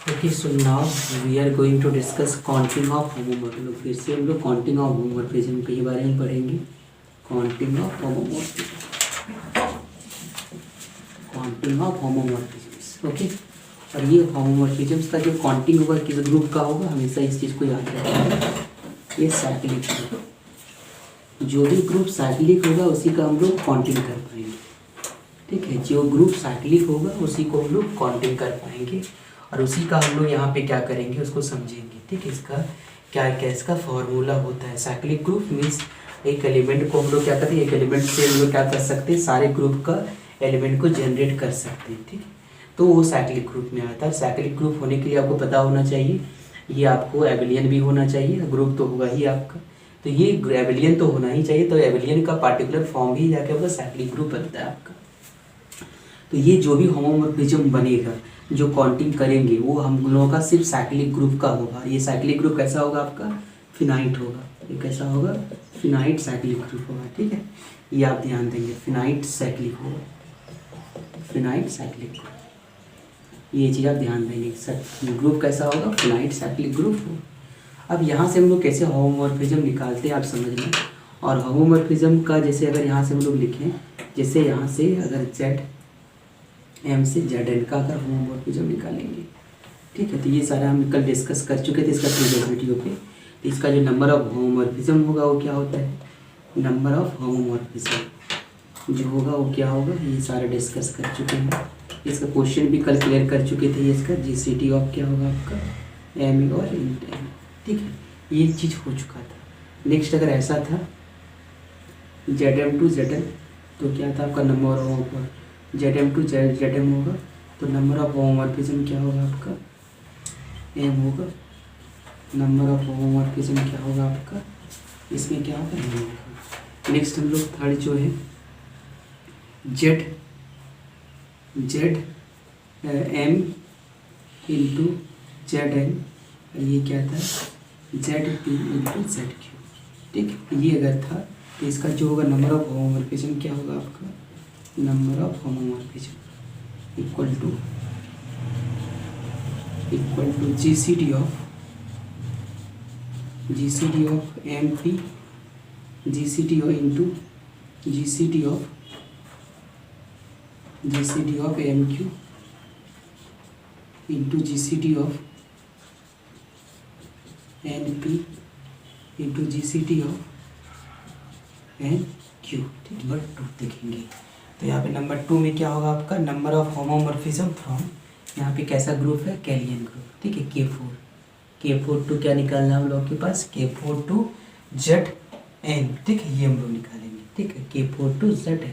Okay, so now we are going to discuss counting of homomorphism. फिर से हम लोग काउंटिंग ऑफ होमोमॉर्फिज्म के बारे में पढ़ेंगे। Counting of homomorphism, counting of homomorphism. Okay, और ये होमोमॉर्फिज्म का जो काउंटिंग होगा किस ग्रुप का होगा, हमेशा इस चीज़ को याद रखना। ये साइक्लिक ग्रुप, जो भी ग्रुप साइक्लिक होगा उसी का हम लोग काउंटिंग कर पाएंगे। ठीक है, जो ग्रुप साइक्लिक होगा उसी को हम लोग काउंटिंग कर पाएंगे और उसी का हम लोग यहाँ पे क्या करेंगे उसको समझेंगे। ठीक है, इसका क्या क्या इसका फॉर्मूला होता है। साइक्लिक ग्रुप मीन्स एक एलिमेंट को हम लोग क्या करते हैं, एक एलिमेंट से हम लोग क्या कर सकते हैं, सारे ग्रुप का एलिमेंट को जनरेट कर सकते हैं। ठीक है, तो वो साइक्लिक ग्रुप में आता है। साइक्लिक ग्रुप होने के लिए आपको पता होना चाहिए, ये आपको एबिलियन भी होना चाहिए, ग्रुप तो होगा ही आपका, तो ये एबिलियन तो होना ही चाहिए। तो एबिलियन का पार्टिकुलर फॉर्म ही जाके आपका साइक्लिक ग्रुप बनता है आपका। तो ये जो भी होमोमॉर्फिज्म बनेगा, जो काउंटिंग करेंगे, वो हम लोगों का सिर्फ साइक्लिक ग्रुप का होगा। ये साइक्लिक ग्रुप कैसा होगा आपका, फिनाइट होगा। ये कैसा होगा, फिनाइट साइक्लिक ग्रुप होगा। ठीक है, ये आप ध्यान देंगे, फिनाइट साइक्लिक होगा, फिनाइट साइक्लिक ग्रुप, ये चीज़ आप ध्यान देंगे। ग्रुप कैसा होगा, फिनाइट साइक्लिक ग्रुप होगा। अब यहाँ से हम लोग कैसे होमोमॉर्फिज्म निकालते हैं आप समझ लें। और होमोमॉर्फिज्म का जैसे अगर यहाँ से हम लोग लिखें, जैसे यहाँ से अगर जेड एम से जेड एन का अगर होमोमॉर्फिज्म निकालेंगे। ठीक है, तो ये सारा हम कल डिस्कस कर चुके थे इसका प्रीवियस वीडियो पे। तो इसका जो नंबर ऑफ होमोमॉर्फिज्म होगा वो क्या होता है, नंबर ऑफ होमोमॉर्फिज्म जो होगा वो क्या होगा, ये सारा डिस्कस कर चुके हैं। इसका क्वेश्चन भी कल क्लियर कर चुके थे। इसका जीसीटी ऑफ क्या होगा आपका, एम और इंट एम। ठीक है, ये चीज़ हो चुका था। नेक्स्ट अगर ऐसा था Z M to Z N, तो क्या था आपका number of Z M to Z M होगा, तो नंबर ऑफ होमोमॉर्फिज्म क्या होगा आपका, एम होगा। नंबर ऑफ होमोमॉर्फिज्म क्या होगा आपका, इसमें क्या होगा, एम होगा। नेक्स्ट हम लोग थर्ड जो है Z M into Z N, ये क्या था, Z P into Z Q. ठीक, ये अगर था तो इसका जो होगा नंबर ऑफ होमोमॉर्फिज्म क्या होगा आपका, number of homomorphism equal to GCD of M P, GCD of into GCD of M Q into GCD of N P into GCD of N Q. ठीक, नंबर 2 देखेंगे तो यहाँ पे नंबर 2 में क्या होगा आपका, नंबर ऑफ होमोमॉर्फिज्म फ्रॉम, यहाँ पे कैसा ग्रुप है, कैलियन ग्रुप। ठीक है, K4 टू क्या निकालना है हम लोग के पास, K4 टू जेड एन। ठीक है, ये हम लोग निकालेंगे। ठीक है, K4 टू जेड एन,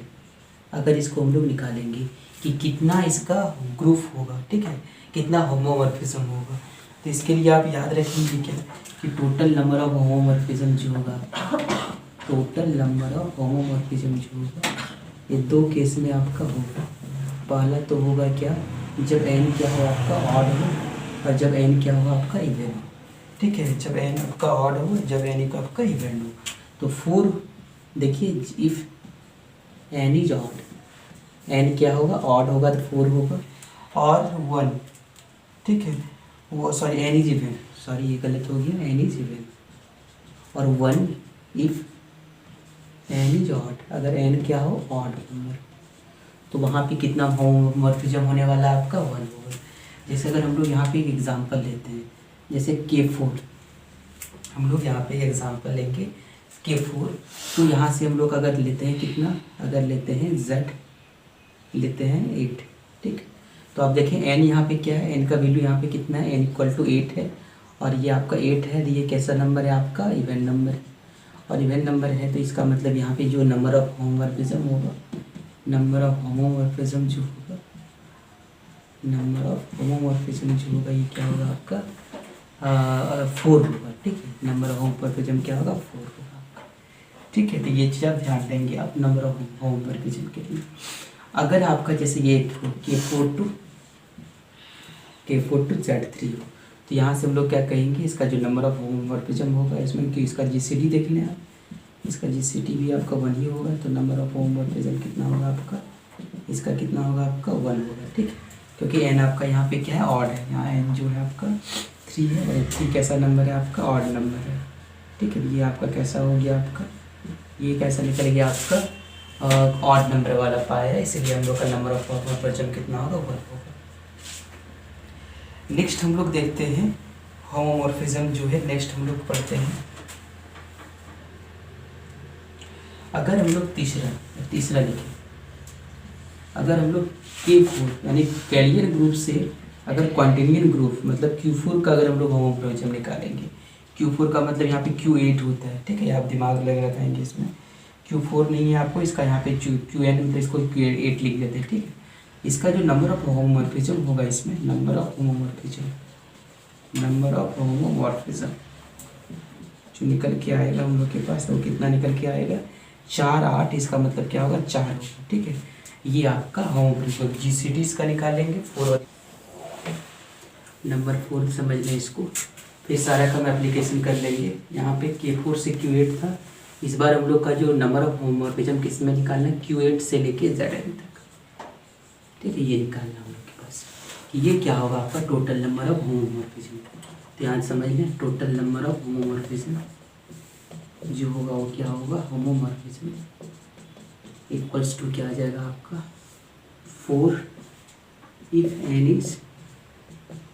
अगर इसको हम लोग निकालेंगे कि कितना इसका ग्रुप होगा। ठीक है, कितना होमोमॉर्फिज्म होगा, तो इसके लिए आप याद रखेंगे क्या कि टोटल नंबर ऑफ होमोमॉर्फिज्म जो होगा, टोटल नंबर ऑफ होमोमॉर्फिज्म जो होगा, ये दो केस में आपका होगा। पहला तो होगा क्या, जब n क्या हो आपका ऑड हो, और जब n क्या होगा आपका इवन हो। ठीक है, जब n आपका ऑड हो, जब n का आपका इवन हो। तो 4 देखिए, if n is odd, n क्या होगा, ऑड होगा तो 4 होगा, और 1। ठीक है, वो sorry n is even, sorry ये गलत हो गया, n इज इवन, और 1 इफ n इज ऑड, अगर n क्या हो ऑड नंबर, तो वहाँ पे कितना होमोमॉर्फिज्म होने वाला है आपका, 1 होगा। जैसे अगर हम लोग यहाँ पे एक एग्जांपल लेते हैं, जैसे K4, हम लोग यहाँ पे एग्जांपल लेंगे K4, तो यहाँ से हम लोग अगर लेते हैं कितना, अगर लेते हैं Z लेते हैं 8। ठीक, तो आप देखें n यहाँ पे क्या है, n का वैल्यू यहाँ पे कितना है, n इक्वल टू 8 है, और ये आपका 8 है, तो ये कैसा नंबर है आपका, इवन नंबर है, और इवन नंबर है तो इसका मतलब यहाँ पे जो नंबर ऑफ होमोमॉर्फिज्म होगा, नंबर ऑफ होमोमॉर्फिज्म जो होगा, नंबर ऑफ होमोमॉर्फिज्म जो होगा, ये क्या होगा आपका 4 होगा। ठीक है, नंबर ऑफ होमोमॉर्फिज्म क्या होगा, 4 होगा आपका। ठीक है, तो ये चीज़ आप ध्यान देंगे आप नंबर ऑफ होमोमॉर्फिज्म के लिए। अगर आपका जैसे ये K4 टू Z3 हो, तो यहाँ से हम लोग क्या कहेंगे, इसका जो नंबर ऑफ होमोमॉर्फिज्म होगा इसमें कि इसका जीसीडी देख लें आप, इसका जीसीडी भी आपका 1 ही होगा, तो नंबर ऑफ होमोमॉर्फिज्म कितना होगा आपका, इसका कितना होगा आपका 1 होगा। ठीक है, क्योंकि एन आपका यहाँ पे क्या है, ऑड है। यहाँ एन जो है आपका 3 है और 3 कैसा नंबर है आपका, ऑड नंबर है। ठीक है, ये आपका कैसा हो गया आपका, ये कैसा निकल गया आपका ऑड नंबर वाला पाया है, इसीलिए हम लोग का नंबर ऑफ मॉर्फिज्म कितना होगा, 1 होगा। नेक्स्ट हम लोग देखते हैं होमोमॉर्फिज्म जो है, नेक्स्ट हम लोग पढ़ते हैं। अगर हम लोग तीसरा लिखें, अगर हम लोग K4 यानी कैरियर ग्रुप से अगर क्वांटिनियन ग्रुप मतलब Q4 का अगर हम लोग होमोमॉर्फिज्म निकालेंगे, Q4 का मतलब यहाँ पे Q8 होता है। ठीक है, आप दिमाग लग रखेंगे इसमें, Q4 नहीं है आपको, इसका यहाँ पे QN मतलब इसको Q8 लिख देते हैं। ठीक है, इसका जो नंबर ऑफ होमोमॉर्फिज्म होगा इसमें, नंबर ऑफ होमोमॉर्फिज्म जो निकल के आएगा हम लोग के पास, वो कितना निकल के आएगा, 4 8, इसका मतलब क्या होगा, 4 होगा। ठीक है, ये आपका होमोमॉर्फिज्म GCD इसका निकालेंगे 4 नंबर 4 समझ लें इसको। फिर सारा का हम एप्लीकेशन कर लेंगे। यहाँ पे K4 से Q8 था, इस बार हम लोग का जो नंबर ऑफ होमोमॉर्फिज्म किस में निकालना है, Q8 से लेके ZN तक। ठीक है, ये निकालना हम लोग के पास कि ये क्या होगा आपका टोटल नंबर ऑफ होमोमॉर्फिज्म। ध्यान समझ लें, टोटल नंबर ऑफ होमोमॉर्फिज्म जो होगा वो क्या होगा, होमोमॉर्फिज्म इक्वल्स टू क्या आ जाएगा आपका 4 इफ n इज,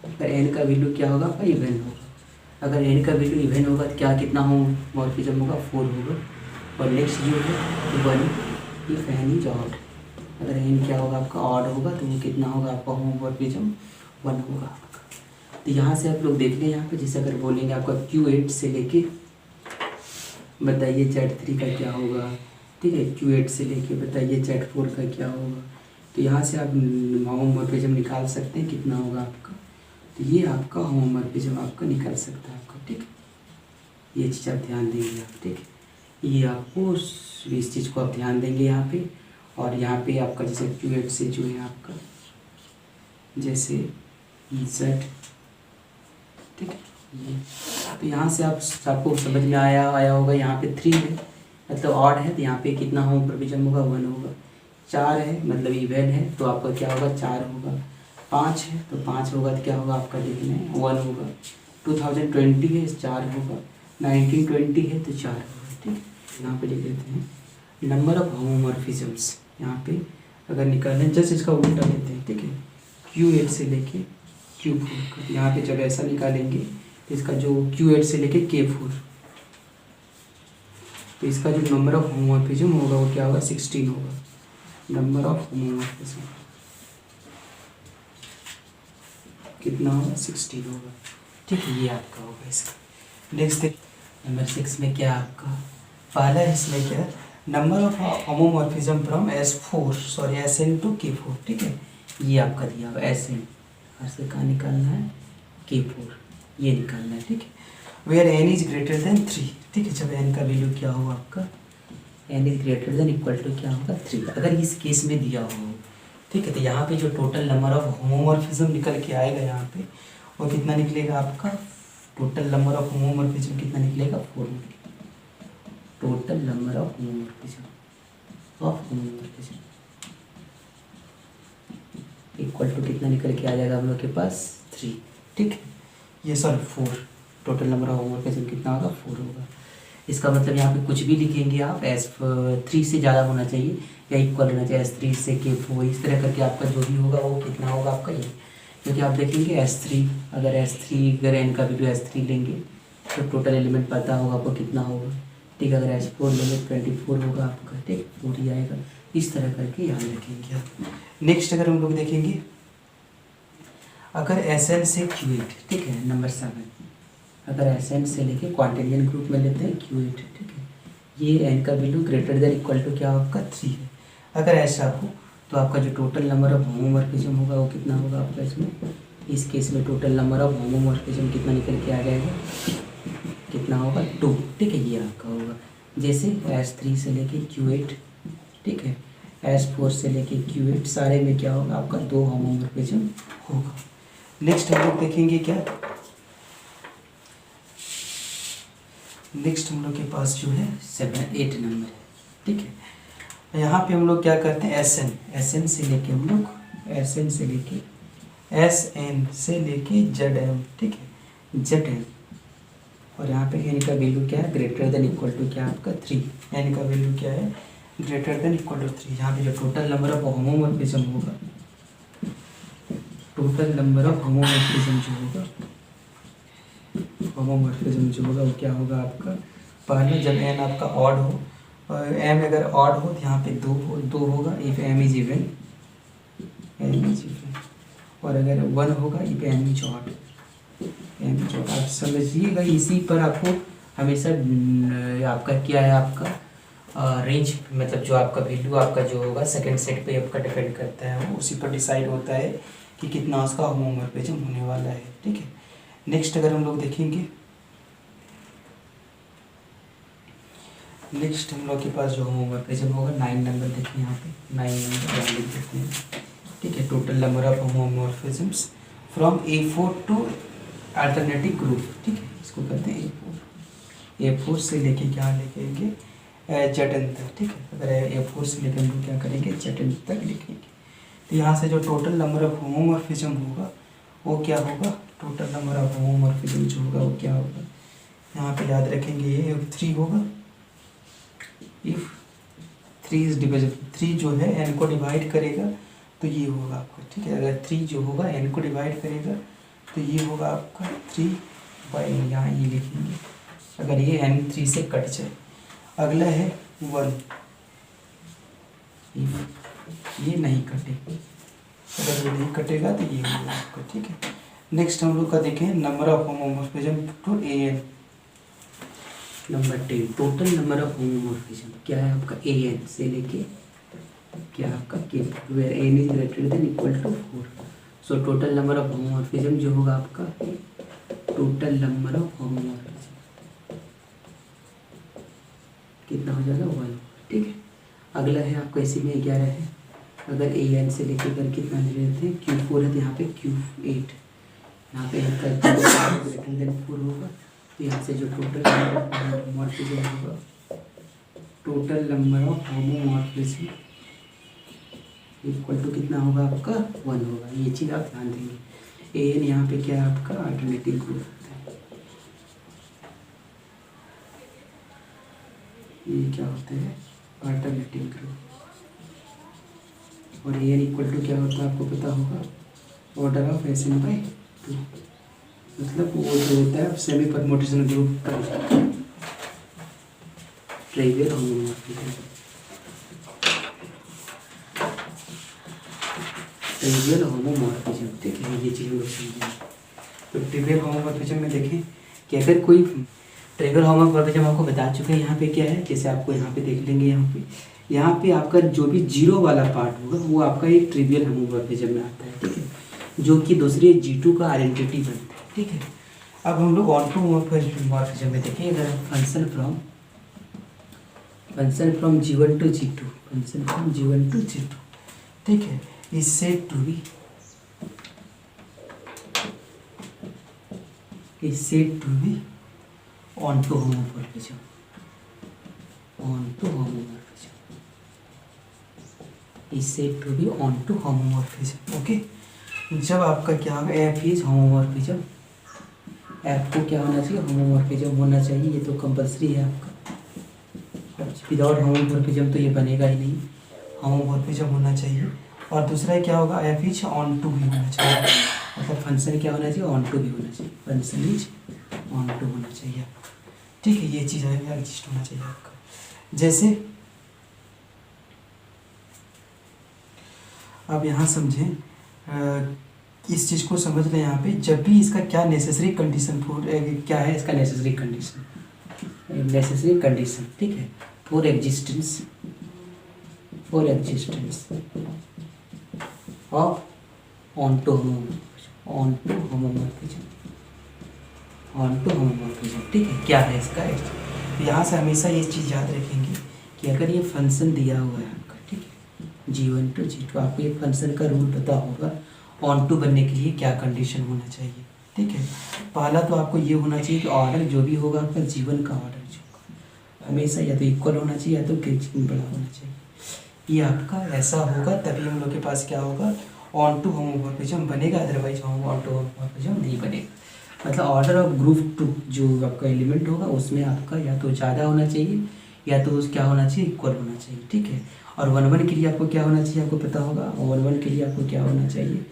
अगर n का वैल्यू क्या होगा आपका इवन होगा। अगर n का वैल्यू इवन होगा तो क्या कितना होमोमॉर्फिज्म होगा, 4 होगा। और नेक्स्ट जो है 1 इफ n इज ऑड, अगर n क्या होगा आपका ऑड होगा तो वो कितना होगा आपका होमोमॉर्फिज्म 1 होगा आपका। तो यहाँ से आप लोग देख लें, यहाँ पे जैसे अगर बोलेंगे आपका Q8 से लेके बताइए Z3 का क्या होगा। ठीक है, Q8 से लेके बताइए Z4 का क्या होगा। तो यहाँ से आप होमोमॉर्फिज्म निकाल सकते हैं कितना होगा आपका। तो ये आपका होमोमॉर्फिज्म आपका निकल सकता है आपका। ठीक है, ये चीज़ आप ध्यान देंगे आप। ठीक है, ये आपको इस चीज़ को आप ध्यान देंगे यहाँ पे। और यहाँ पे आपका जैसे Q8 से जो है आपका जैसे Z, ठीक है, ये तो यहाँ से आपको समझ में आया होगा। यहाँ पे 3 है मतलब ऑड है, तो यहाँ पे कितना होमोमॉर्फिज्म होगा, 1 होगा। 4 है मतलब इवन है, तो आपका क्या होगा, 4 होगा। 5 है तो 5 होगा, तो क्या होगा आपका देखना है 1 होगा। 2020 है 4 होगा। 1920 है तो 4 होगा। ठीक है, यहाँ पे लिख देते हैं नंबर ऑफ होमोमॉर्फिज्म्स। यहाँ पे अगर निकालना जस्ट इसका उल्टा लेते हैं। ठीक है, Q8 से लेके Q4 का, यहाँ पे जब ऐसा निकालेंगे तो इसका जो Q8 से लेके K4, तो इसका जो नंबर ऑफ होमोमॉर्फिज्म होगा वो क्या होगा, 16 होगा। नंबर ऑफ होमोमॉर्फिज्म कितना होगा, 16 होगा। ठीक है, ये आपका होगा इसका। नेक्स्ट नंबर 6 में क्या आपका पहला है, इसमें क्या number of homomorphism from SN to K4। ठीक है, ये आपका दिया हुआ SN से कहाँ निकालना है, K4 ये निकालना है। ठीक है, where n is greater than 3। ठीक है, जब n का वैल्यू क्या होगा आपका, n is greater than equal to क्या होगा 3, अगर इस केस में दिया हो। ठीक है, तो यहाँ पे जो टोटल नंबर ऑफ होमोमॉर्फिज्म निकल के आएगा यहाँ पे वो कितना निकलेगा आपका, टोटल नंबर ऑफ होमोमॉर्फिज्म कितना निकलेगा, 4 निकलेगा। Total number of homomorphism equal to कितना निकल के आ जाएगा हम लोग के पास 3। ठीक है, ये sorry 4, total number of homomorphism कितना होगा, 4 होगा। इसका मतलब यहाँ पे कुछ भी लिखेंगे आप, S3 से ज़्यादा होना चाहिए या इक्वल होना चाहिए S3 से K4, इस तरह करके आपका जो भी होगा वो कितना होगा आपका ये। क्योंकि आप देखेंगे S3 अगर n का वैल्यू S3 लेंगे तो टोटल एलिमेंट पता होगा आपको कितना होगा। ठीक है, अगर S4 लेंगे 24 होगा आपका। ठीक, 4 ही आएगा। इस तरह करके याद रखेंगे आप। नेक्स्ट अगर हम लोग देखेंगे, अगर SN से Q8, ठीक है, नंबर 7, अगर SN से लेके क्वांटिनियन ग्रुप में लेते हैं Q8। ठीक है, ये n का value greater than equal to क्या आपका 3 है। अगर ऐसा हो तो आपका जो टोटल नंबर ऑफ होमोमॉर्फिज्म होगा वो कितना होगा आपका इसमें, इस केस में टोटल नंबर ऑफ होमोमॉर्फिज्म कितना निकल के आ जाएगा, कितना होगा 2। ठीक है, ये आपका होगा। जैसे S3 से लेके Q8, ठीक है, S4 से लेके Q8 सारे में क्या होगा आपका 2 होमोमॉर्फिज्म होगा। नेक्स्ट हम लोग देखेंगे क्या, नेक्स्ट हम लोग के पास जो है 8 नंबर है। ठीक है, यहाँ पे हम लोग क्या करते हैं SN से लेके हम लोग SN से लेके SN से लेके ZM, ठीक है, ZM। और यहाँ पे n का वैल्यू क्या है, ग्रेटर देन इक्वल टू क्या आपका 3, n का वैल्यू क्या है, ग्रेटर देन इक्वल टू 3। यहाँ पे जो टोटल नंबर ऑफ होमोमॉर्फिज्म होगा, टोटल नंबर ऑफ होमोमॉर्फिज्म जो होगा, होमोमॉर्फिज्म जो होगा वो क्या होगा आपका, पहले जब n आपका ऑड हो, और m अगर ऑड हो तो यहाँ पे 2 होगा इफ m इज इवन, और अगर 1 होगा इफ m इज ऑड, आप समझिएगा। इसी पर आपको हमेशा आपका क्या है, आपका रेंज, मतलब जो आपका वैल्यू आपका जो होगा सेकंड सेट पे आपका डिपेंड करता है, वो उसी पर डिसाइड होता है कि कितना उसका होमोमॉर्फिज्म होने वाला है, ठीक है। नेक्स्ट अगर हम लोग देखेंगे, नेक्स्ट हम लोग के पास जो होमोमॉर्फिज्म होगा 9 नंबर देखिए, यहाँ पे 9 नंबर लिख देते हैं, ठीक है। Total number of homomorphisms from A4 to alternative group, ठीक है, इसको कहते हैं A4 से लेके क्या लिखेंगे, ZN तक, ठीक है। अगर A4 से लेकर हम लोग क्या करेंगे, ZN तक लिखेंगे। तो यहाँ से जो टोटल नंबर ऑफ होमोमॉर्फिज्म होगा वो क्या होगा, टोटल नंबर ऑफ होमोमॉर्फिज्म जो होगा वो क्या होगा, यहाँ पे याद रखेंगे ये 3 होगा। इफ 3 इज डिविजिबल, 3 जो है n को डिवाइड करेगा तो ये होगा आपका, ठीक है। अगर 3 जो होगा n को डिवाइड करेगा तो ये होगा आपका 3 बाई, यहाँ ये लिखेंगे अगर ये n 3 से कट जाए। अगला है 1, ये नहीं कटे, अगर ये नहीं कटेगा तो ये होगा आपका, ठीक है। नेक्स्ट हम लोग का देखें number of homomorphism to AN, number 10, total number of homomorphism क्या है आपका, AN से लेके क्या आपका K, where n is greater than equal to 4। So total number of homomorphism जो होगा आपका, टोटल नंबर ऑफ होमोमॉर्फिज्म कितना हो जाएगा, 1, ठीक है। अगला है आपका इसी में 11 है, अगर AN से लेके अगर कितना ले लेते हैं, Q4 है तो यहाँ पे Q8, यहाँ पे ग्रेटर देन 4 होगा, तो यहाँ से जो टोटल नंबर ऑफ होमोमॉर्फिज्म होगा, total number of homomorphism equal to कितना होगा आपका, 1 होगा। ये चीज़ आप ध्यान देंगे। AN यहाँ पे क्या है आपका, अल्टरनेटिव ग्रुप होता है, ये क्या होता है, अल्टरनेटिव ग्रुप। और AN इक्वल टू क्या होता है आपको पता होगा, ऑर्डर ऑफ SN बाई 2, मतलब वो जो होता है सेमी परमुटेशन ग्रुप का ट्रिवियल होमोमॉर्फिज्म, ट्रिवियल होमोमॉर्फिज्म, ठीक है। ये चीज़ लोग समझें। तो ट्रिवियल होमोमॉर्फिज्म में देखें कि अगर कोई ट्रिवियल होमोमॉर्फिज्म आपको बता चुके हैं, यहाँ पे क्या है, जैसे आपको यहाँ पे देख लेंगे, यहाँ पे आपका जो भी जीरो वाला पार्ट होगा वो आपका एक ट्रिवियल होमोमॉर्फिज्म में आता है, ठीक है, जो कि दूसरे G2 का आइडेंटिटी बनता है, ठीक है। अब हम लोग ऑन टू होमोमॉर्फिज्म में देखें, अगर function from G1 to G2, function from G1 to G2, ठीक है, is said to be onto homomorphism, onto homomorphism, is said to be onto homomorphism, okay. जब आपका क्या होगा, F is homomorphism, F को क्या होना चाहिए, होमोमॉर्फिज्म होना चाहिए, ये तो कंपलसरी है आपका। विदाउट होमोमॉर्फिज्म तो ये बनेगा ही नहीं, होमोमॉर्फिज्म होना चाहिए। और दूसरा क्या होगा, F इज ऑन टू भी होना चाहिए, मतलब फंक्शन क्या होना चाहिए, ऑन टू भी होना चाहिए, फंक्शन इज ऑन टू होना चाहिए आपका, ठीक है। ये चीज़ एग्जिस्ट होना चाहिए आपका। जैसे अब यहाँ समझें, इस चीज़ को समझ लें, यहाँ पे जब भी इसका क्या नेसेसरी कंडीशन क्या है, इसका नेसेसरी कंडीशन, ठीक है, for existence of onto homomorphism, ठीक है। क्या है इसका, यहाँ से हमेशा ये चीज़ याद रखेंगे कि अगर ये फंक्शन दिया हुआ है आपका, ठीक है, G1 टू G2, आपको ये फंक्शन का रूल पता होगा ऑन टू बनने के लिए क्या कंडीशन होना चाहिए, ठीक है। पहला तो आपको ये होना चाहिए कि ऑर्डर जो भी होगा आपका G1 का ऑर्डर जो होगा हमेशा या तो इक्वल होना चाहिए या तो बड़ा होना चाहिए। ये आपका ऐसा होगा तभी हम लोग के पास क्या होगा, ऑन टू होमोमॉर्फिज्म बनेगा, अदरवाइज ऑन टू होमोमॉर्फिज्म नहीं बनेगा। मतलब ऑर्डर ऑफ ग्रुप टू जो आपका एलिमेंट होगा उसमें आपका या तो ज़्यादा होना चाहिए या तो क्या होना चाहिए, इक्वल होना चाहिए, ठीक है। और 1 1 के लिए आपको क्या होना चाहिए, आपको पता होगा 1 1 के लिए आपको क्या होना चाहिए,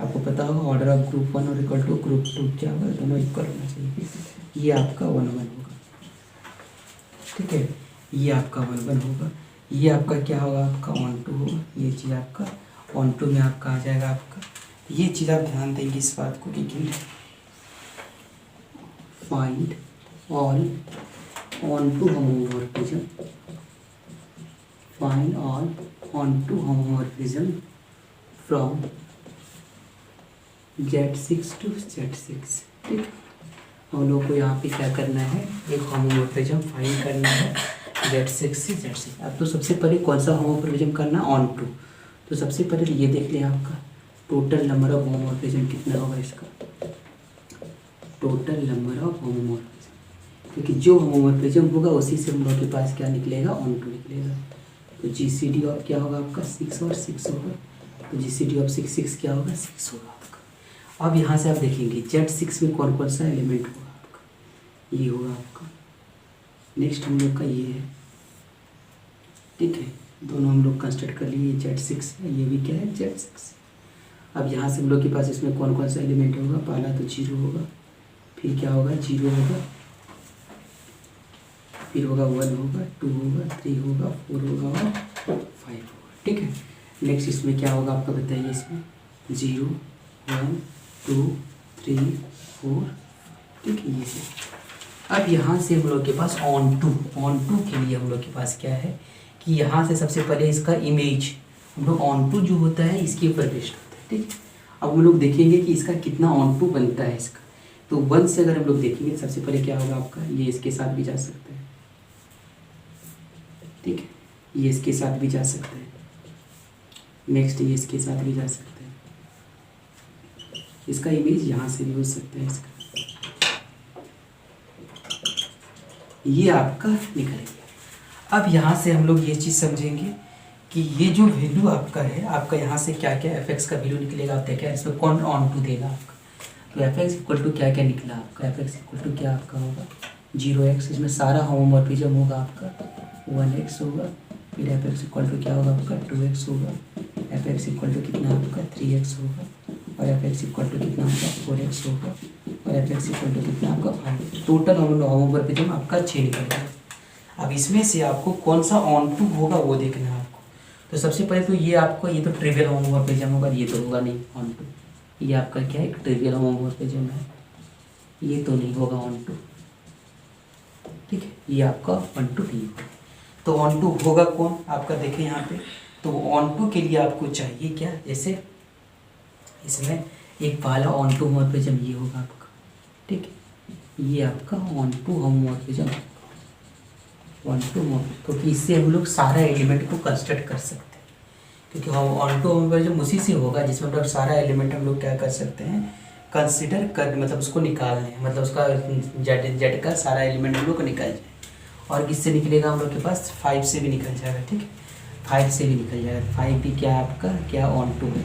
आपको पता होगा ऑर्डर ऑफ ग्रुप 1 और इक्वल टू ग्रुप 2 क्या होगा, दोनों इक्वल होना चाहिए। ये आपका 1 1 होगा, ठीक है। ये आपका 1 1 होगा। ये आपका क्या होगा, आपका ऑन टू होगा। ये चीज़ आपका ऑन टू में आपका आ जाएगा आपका। ये चीज़ आप ध्यान देंगे इस बात को कि find all onto homomorphism, find all onto homomorphism from Z6 to Z6, ठीक। हम लोग को यहाँ पे क्या करना है, एक होमोमॉर्फिज्म फाइंड करना है Z6 से Z6। अब तो सबसे पहले कौन सा होमोमॉर्फिज्म करना, ऑन टू। तो सबसे पहले ये देख लें आपका टोटल नंबर ऑफ होमोमॉर्फिज्म कितना होगा इसका, टोटल नंबर ऑफ होमोमॉर्फिज्म, क्योंकि जो होमोमॉर्फिज्म होगा उसी से हम लोग के पास क्या निकलेगा, ऑन टू निकलेगा। तो GCD ऑफ क्या होगा आपका 6 और 6 होगा, तो GCD ऑफ 6 6 क्या होगा, 6 होगा आपका। अब यहाँ से आप देखेंगे Z6 में कौन कौन सा एलिमेंट होगा आपका, ये होगा आपका। नेक्स्ट हम लोग का ये है, ठीक है। दोनों हम लोग कंस्ट्रक्ट कर लिए, Z6 है, ये भी क्या है, Z6। अब यहाँ से हम लोग के पास इसमें कौन कौन सा एलिमेंट होगा, पहला तो 0 होगा, फिर क्या होगा, 0 होगा, फिर होगा 1 होगा, 2 होगा, 3 होगा, 4 होगा और 5 होगा, ठीक है। नेक्स्ट इसमें क्या होगा आपका बताइए, इसमें 0 1 2 3 4, ठीक है, ये से। अब यहाँ से हम लोग के पास ऑन टू के लिए हम लोग के पास क्या है कि यहाँ से सबसे पहले इसका इमेज हम लोग ऑन टू जो होता है इसके ऊपर बेस्ड होता है, ठीक। अब हम लोग देखेंगे कि इसका कितना ऑन टू बनता है इसका। तो 1 से अगर हम लोग देखेंगे सबसे पहले क्या होगा आपका, ये इसके साथ भी जा सकता है, ठीक है, ये इसके साथ भी जा सकता है। नेक्स्ट ये इसके साथ भी जा सकता है, इसका इमेज यहाँ से भी हो सकता है इसका, ये आपका निकल गया। अब यहाँ से हम लोग ये चीज़ समझेंगे कि ये जो वैल्यू आपका है, आपका यहाँ से क्या क्या fx का वैल्यू निकलेगा, आप देखें इसमें कौन ऑन टू देगा आपका। तो fx इक्वल टू क्या क्या निकला आपका, fx इक्वल टू क्या आपका होगा 0x, इसमें सारा होमोमॉर्फिज्म होगा आपका 1x होगा, फिर fx इक्वल टू क्या होगा आपका 2x होगा, fx इक्वल टू कितना आपका 3x होगा, और fx इक्वल टू कितना होगा 4x होगा, और fx इक्वल टू कितना आपका 5। टोटल होमोमॉर्फिज्म आपका 6 निकल गया। अब इसमें से आपको कौन सा ऑन टू होगा वो देखना है आपको। तो सबसे पहले तो ये आपको, ये तो ट्रिवियल होमोमॉर्फिज्म होगा, ये तो होगा नहीं ऑन टू। ये आपका क्या है, एक ट्रिवियल होमोमॉर्फिज्म है, ये तो नहीं होगा ऑन टू, ठीक है, ये आपका ऑन टू नहीं होगा। तो ऑन टू होगा कौन आपका, देखें यहाँ पे। तो ऑन टू के लिए आपको चाहिए क्या, जैसे इसमें एक पहला ऑन टू होमोमॉर्फिज्म ये होगा आपका, ठीक है, ये आपका onto homomorphism, onto homomorphism, क्योंकि इससे हम लोग सारा एलिमेंट को कंस्ट्रक्ट कर सकते हैं, क्योंकि हम ऑन टू होमोमॉर्फिज्म उसी से होगा जिसमें हम लोग सारा एलिमेंट हम लोग क्या कर सकते हैं, कंसिडर कर, मतलब उसको निकाल लें, मतलब उसका जेड का सारा एलिमेंट हम लोग को निकल जाए। और किससे निकलेगा, हम लोग के पास 5 से भी निकल जाएगा, ठीक है, 5 से भी निकल जाएगा। 5 भी क्या आपका, क्या ऑन टू है,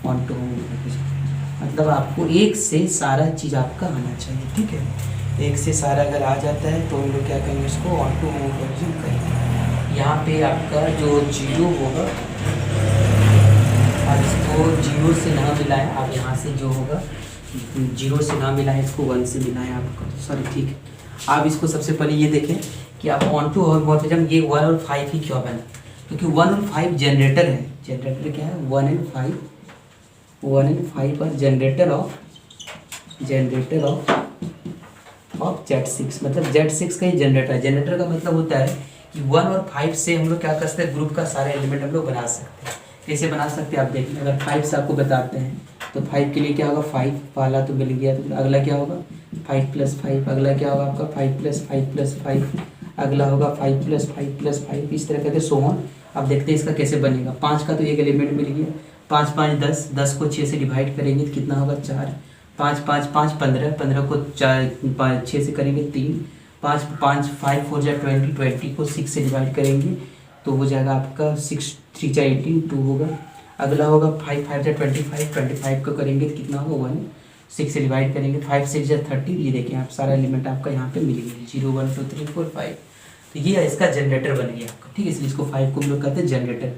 ऑन टू होमोमॉर्फिज्म। मतलब आपको एक से सारा चीज़ आपका आना चाहिए, ठीक है। एक से सारा अगर आ जाता है तो हम लोग क्या करेंगे, इसको ऑन टू होमोमॉर्फिज्म करेंगे। यहाँ पे आपका जो 0 होगा, आप इसको 0 से ना मिलाएं, आप यहाँ से जो होगा 0 से ना मिलाएं, इसको 1 से मिलाएं आपको, सॉरी, ठीक है। आप इसको सबसे पहले ये देखें कि आप ऑन टू होमोमॉर्फिज्म ये 1 और 5 ही क्यों बना, क्योंकि 1 और 5 जनरेटर है। जनरेटर क्या है, 1 and 5 पर जनरेटर ऑफ Z6, मतलब Z6 का ही जनरेटर है। जनरेटर का मतलब होता है कि 1 और 5 से हम लोग क्या कर सकते हैं, ग्रुप का सारा एलिमेंट हम लोग बना सकते हैं। कैसे बना सकते हैं आप देखिए, अगर 5 से आपको बताते हैं तो 5 के लिए क्या होगा, 5 पहला तो मिल गया, तो अगला क्या होगा 5 + 5, अगला क्या होगा आपका 5 + 5 + 5, अगला होगा 5 + 5 + 5, इस तरह करके सो ऑन। अब देखते हैं इसका कैसे बनेगा। 5 का तो एक एलिमेंट मिल गया, 5 5 10, 10 को 6 से डिवाइड करेंगे तो कितना होगा 4, 5 5 5 15, 15 को 6 से करेंगे 3, 5 5 5 4 जा 20, 20 को 6 से डिवाइड करेंगे तो हो जाएगा आपका 6 3 जा 18, 2 होगा। अगला होगा 5 5 25, 25 को करेंगे तो कितना होगा 1, 6 से डिवाइड करेंगे 5 6 30। ये देखिए आप सारा एलिमेंट आपका यहाँ पे मिल गया 0 1 2 3 4 5। तो ये इसका जनरेटर बन गया आपका, ठीक है। इसलिए इसको 5 को हम लोग कहते हैं जनरेटर।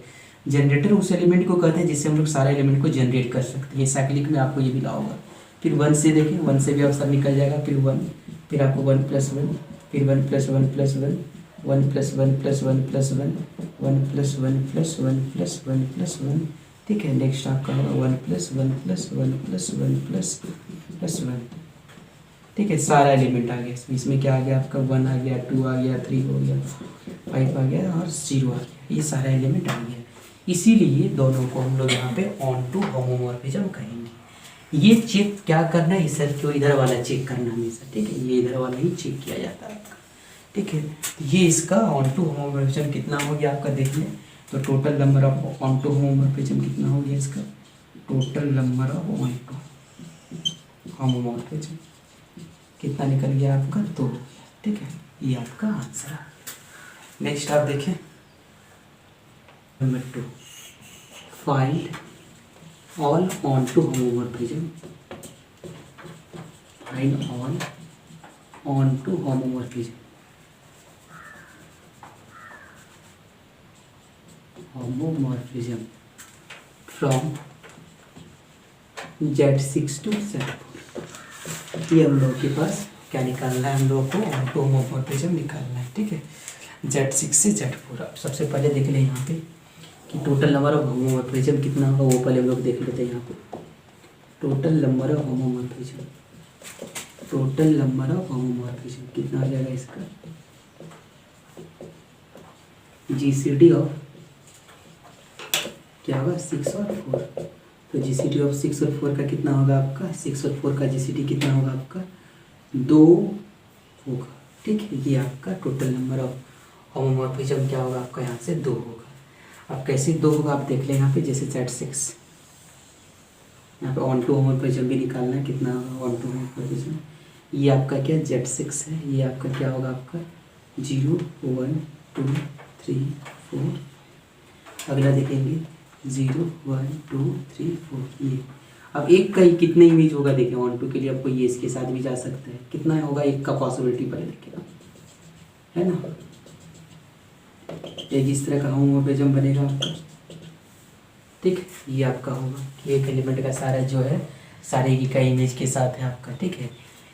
जनरेटर उस एलिमेंट को कहते हैं जिससे हम लोग सारे एलिमेंट को जनरेट कर सकते हैं। ये साइक्लिक में आपको ये मिला होगा। फिर 1 से देखें, 1 से भी आंसर निकल जाएगा, फिर 1, फिर आपको 1 + 1, फिर 1 + 1 + 1, 1 + 1 + 1 + 1, 1 + 1 + 1 + 1 + 1, ठीक है। नेक्स्ट आपका होगा 1 + 1 + 1 + 1 + 1, ठीक है। सारा एलिमेंट आ गया। इसमें क्या आ गया आपका 1 आ गया, 2 आ गया, 3 हो गया, 5 आ गया और 0 आ गया। ये सारा एलिमेंट आ गया। इसीलिए दोनों को हम लोग यहाँ पे ऑन टू होमोमॉर्फिज्म कहेंगे। ये चेक क्या करना है, इस को इधर वाला चेक करना हमेशा, ठीक है। ये इधर वाला ही चेक किया जाता है आपका, ठीक है। ये इसका ऑन टू होमोमॉर्फिज्म कितना हो गया आपका देख लें। तो total number of onto homomorphism कितना हो गया इसका, total number of onto homomorphism कितना निकल गया आपका 2, ठीक है। ये आपका आंसर है। नेक्स्ट आप देखें नंबर 2, find all onto homomorphism. Find all onto homomorphism. Homomorphism from Z6 to Z4। ये हम लोग के पास क्या निकालना है, हम लोग को ऑन टू होमोमॉर्फिज्म निकालना है, ठीक है। Z6 से Z4। अब सबसे पहले देख लें यहाँ पे कि टोटल नंबर ऑफ होमोमॉर्फिज्म कितना होगा, वो पहले हम लोग देख लेते हैं। यहाँ पे total number of homomorphism, total number of homomorphism कितना आ जाएगा इसका, GCD ऑफ क्या होगा 6 और 4। तो GCD ऑफ 6 और 4 का कितना होगा आपका, 6 और 4 का GCD कितना होगा आपका 2 होगा, ठीक है। ये आपका टोटल नंबर ऑफ होमोमॉर्फिज्म क्या होगा आपका यहाँ से 2 होगा। अब कैसे 2 होगा आप देख लें यहाँ पे, जैसे Z6 यहाँ पे ऑन टू होमोमॉर्फिज्म भी निकालना है, कितना होगा ऑन टू होमोमॉर्फिज्म। ये आपका क्या Z6 है, ये आपका क्या होगा आपका 0 1 2 3 4। अगला देखेंगे 0 1 2 3 4। ये अब एक का ही कितने इमेज होगा देखें ऑन टू के लिए, आपको ये इसके साथ भी जा सकता है। कितना होगा एक का पॉसिबिलिटी पहले देखेगा, है ना। एक इस तरह का होमोमॉर्फिज्म बनेगा आपका, ठीक। ये आपका होगा कि एक एलिमेंट का सारा जो है सारे की का इमेज के साथ है आपका, ठीक है।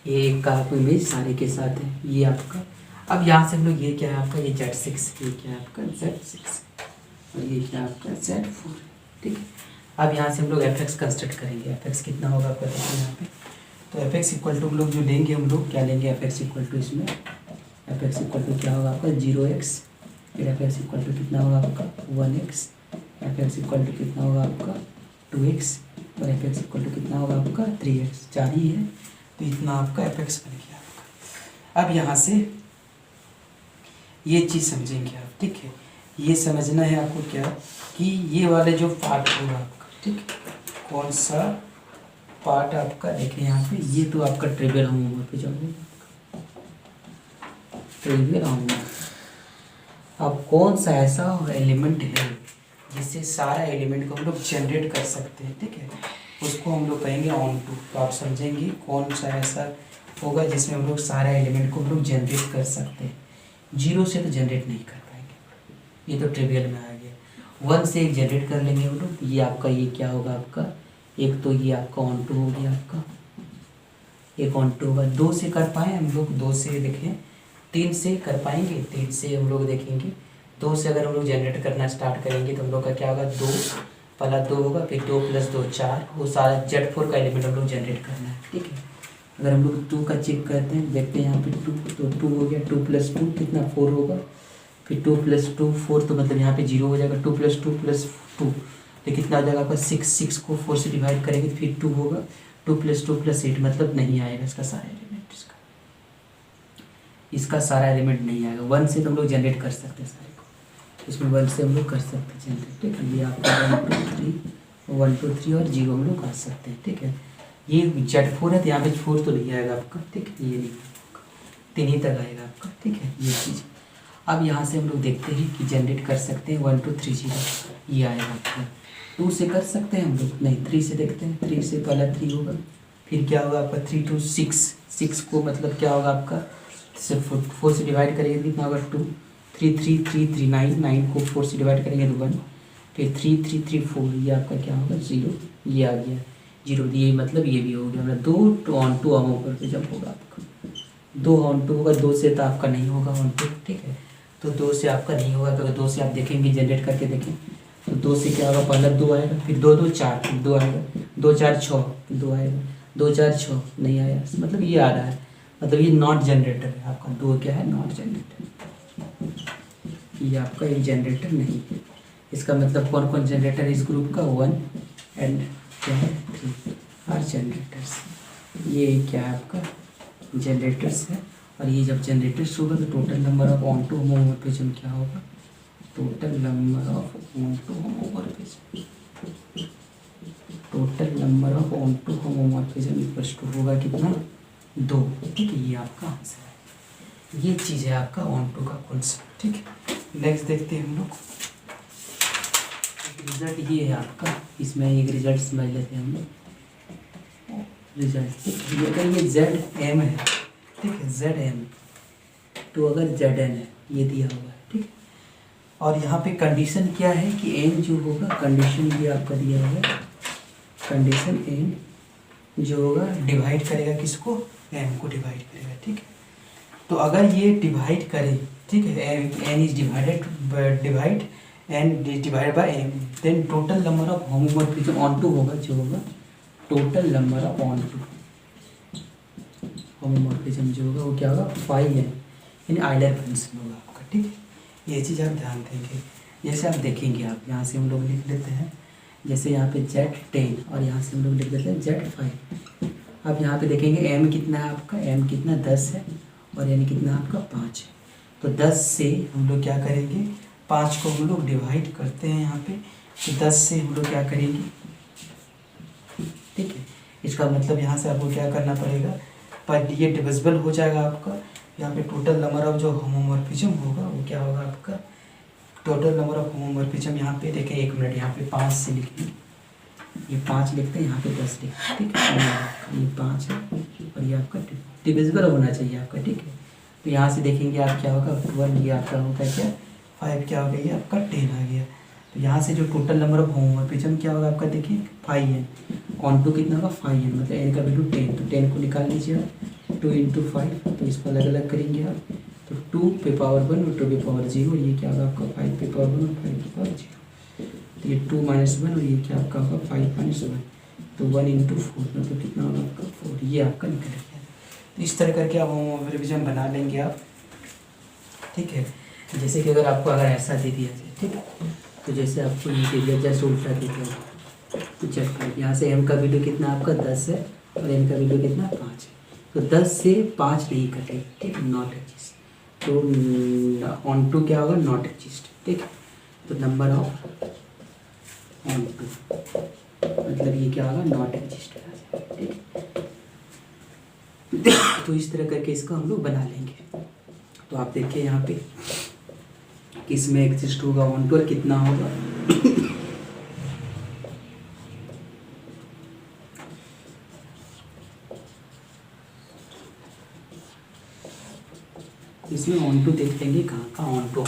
ये एक का आपको इमेज सारे के साथ है, ये आपका। अब यहाँ से हम लोग ये क्या है आपका, ये Z6, ये क्या है आपका Z6 और ये क्या आपका Z4, ठीक है। अब यहाँ से हम लोग fx कंस्ट्रक्ट करेंगे। fx कितना होगा आपका देखिए यहाँ पे। तो fx इक्वल टू हम लोग जो लेंगे, हम लोग क्या लेंगे, fx इक्वल टू इसमें fx इक्वल टू क्या होगा आपका 0x, फिर fx इक्वल टू कितना होगा आपका 1x, fx इक्वल टू कितना होगा आपका 2x और fx इक्वल टू कितना होगा आपका 3x। 4 ही है, तो इतना आपका fx बन गया आपका। अब यहाँ से ये चीज़ समझेंगे आप, ठीक है। ये समझना है आपको क्या कि ये वाले जो पार्ट होगा आपका, ठीक है, कौन सा पार्ट आपका देखिए यहाँ पे, ये तो आपका ट्रिवियल होमोमॉर्फिज्म होगा, ट्रिवियल होमोमॉर्फिज्म। अब कौन सा ऐसा एलिमेंट है जिससे सारा एलिमेंट को हम लोग जनरेट कर सकते हैं, ठीक है, उसको हम लोग कहेंगे ऑन टू। तो आप समझेंगे कौन सा ऐसा होगा जिसमें हम लोग सारा एलिमेंट को हम लोग जनरेट कर सकते हैं। 0 से तो जनरेट नहीं कर पाएंगे, ये तो ट्रिवियल में आ गया। 1 से एक जनरेट कर लेंगे हम लोग। ये आपका ये क्या होगा आपका, एक तो ये आपका ऑन टू हो गया आपका, एक ऑन टू होगा। 2 से कर पाए हम लोग, 2 से देखें, 3 से कर पाएंगे, 3 से हम लोग देखेंगे। 2 से अगर हम लोग जनरेट करना स्टार्ट करेंगे तो हम लोग का क्या होगा 2 पहला 2 होगा, फिर 2 + 2 4। वो सारा Z4 का एलिमेंट हम लोग जनरेट करना है, ठीक है। अगर हम लोग 2 का चेक करते हैं, देखते हैं यहाँ पे 2, तो 2 हो गया, 2 + 2 कितना 4 होगा, फिर 2 + 2 4, तो मतलब यहाँ पे 0 हो जाएगा। 2 + 2 + 2 तो कितना आ जाएगा आपका 6। 6 को 4 से डिवाइड करेंगे तो फिर 2 होगा। 2 + 2 + 8 मतलब नहीं आएगा इसका सारा एलिमेंट, इसका सारा एलिमेंट नहीं आएगा। 1 से तो हम लोग जनरेट कर सकते हैं सारे को, इसमें 1 से हम लोग कर सकते हैं जनरेट, ठीक है। ये आपका 1 2 3 और 0 हम लोग कर सकते हैं, ठीक है। ये Z4 है तो यहाँ पे 4 तो नहीं आएगा आपका, ठीक है, ये नहीं आएगा, 3 ही तक आएगा आपका, ठीक है, ये चीज़। अब यहाँ से हम लोग देखते हैं कि जनरेट कर सकते हैं 1 2 3 0, ये आएगा आपका। 2 से कर सकते हैं हम लोग, नहीं 3 से देखते हैं। 3 से पहला 3 होगा, फिर क्या होगा आपका 3 2 6, 6 को मतलब क्या होगा आपका सिर्फ 4 से डिवाइड करेंगे कितना होगा 2, 3 3 3 3 9, 9 को 4 से डिवाइड करेंगे तो 1, फिर 3 3 3 4, ये आपका क्या होगा 0, ये आ गया 0, ये मतलब ये भी हो गया हमारा 2 ऑन टू होमोमॉर्फिज्म होगा आपका। 2 ऑन टू होगा, 2 से तो आपका नहीं होगा ऑन टू, ठीक है। तो 2 से आपका नहीं होगा, तो 2 से आप देखेंगे जनरेट करके देखें तो 2 से क्या होगा, पहला 2 आएगा, फिर 2 2 4, फिर 2 आएगा, 2 4 6, फिर 2 आएगा, 2 4 6 नहीं आया, मतलब ये आ रहा है, मतलब ये नॉट जनरेटर है आपका। 2 क्या है, नॉट जनरेटर, ये आपका एक जनरेटर नहीं है। इसका मतलब कौन कौन जनरेटर है इस ग्रुप का, 1 एंड क्या है 3 आर जनरेटर्स। ये क्या है आपका जनरेटर्स है। और ये जब जनरेटर्स होगा तो total number of onto homomorphism क्या होगा, total number of onto homomorphism, total number of onto homomorphism equals to होगा कितना, 2, ठीक है। ये आपका आंसर है, ये चीज़ है आपका ऑन टू का कॉन्सेप्ट, ठीक है। नेक्स्ट देखते हैं हम लोग, रिजल्ट ये है आपका, इसमें एक रिजल्ट समझ लेते हैं हम लोग। रिजल्ट ये अगर ये ZM है, ठीक है, ZM, तो अगर ZN है ये दिया हुआ है, ठीक है। और यहाँ पे कंडीशन क्या है कि N जो होगा, कंडीशन ये आपका दिया हुआ है, कंडीशन N जो होगा डिवाइड करेगा किसको, M को डिवाइड करेगा, ठीक है। तो अगर ये डिवाइड करे, ठीक है, N is divide and divide by M, then total number of homomorphism onto होगा जो होगा, total number of onto homomorphism जो होगा वो क्या होगा, 5 है, यानी आइलर फंक्शन होगा आपका, ठीक है। ये चीज़ आप ध्यान देंगे। जैसे आप देखेंगे, आप यहाँ से हम लोग लिख लेते हैं, जैसे यहाँ पे Z10 और यहाँ से हम लोग लिख लेते हैं Z5। आप यहाँ पे देखेंगे M कितना है आपका, M कितना 10 है, और यानी कितना आपका 5 है। तो 10 से हम लोग क्या करेंगे, 5 को हम लोग डिवाइड करते हैं यहाँ पे, तो 10 से हम लोग क्या करेंगे, ठीक है। इसका मतलब यहाँ से आपको क्या करना पड़ेगा, पर ये डिविजिबल हो जाएगा आपका। यहाँ पे टोटल नंबर ऑफ जो होमोमॉर्फिज्म होगा वो क्या होगा आपका, टोटल नंबर ऑफ होमोमॉर्फिज्म यहाँ पे देखें, 1 मिनट, यहाँ पे 5 से लिखिए, ये 5 लिखते हैं, यहाँ पे 10 लिखते हैं, ठीक है। ये 5 है और ये आपका डिविजिबल होना चाहिए आपका, ठीक है। तो यहाँ से देखेंगे आप क्या होगा, 1, ये आपका होगा क्या 5, क्या हो गया, ये आपका 10 आ गया। तो यहाँ से जो टोटल नंबर ऑफ होमोमॉर्फिज्म क्या होगा आपका, देखिए 5 है, ऑन टू कितना होगा 5 है, मतलब n का वैल्यू 10, तो 10 को निकाल लीजिए आप, 2 × 5, तो इसको अलग अलग करेंगे आप, तो 2 पे पावर 1 और 2 पे पावर 0, ये क्या होगा आपका 5 पे पावर 1 और 5 पे पावर 0, तो ये 2 - 1 और ये क्या आपका होगा 5 - 1, तो 1 × 4, मतलब कितना होगा आपका 4, ये आपका निकल गया। तो इस तरह करके आप होमोमॉर्फिज्म बना लेंगे आप, ठीक है। जैसे कि अगर आपको ऐसा दे दिया जाए, ठीक है, तो जैसे आपको ये दे दिया, जैसे उल्टा दे दिया, तो चेक करें, यहाँ से M का वैल्यू कितना आपका 10 है और N का वैल्यू कितना 5 है, तो 10 से 5 नहीं कटे, ठीक है, नॉट एग्जिस्ट, तो ऑन टू क्या होगा, नॉट एग्जिस्ट, ठीक है। तो नंबर ऑफ ऑन टू मतलब ये क्या होगा, नॉट एग्जिस्ट, ठीक है। तो इस तरह करके इसको हम लोग बना लेंगे। तो आप देखिए यहाँ पे किस में एग्जिस्ट होगा ऑन टू और कितना होगा, इसमें ऑन टू देख लेंगे कहाँ का ऑन टू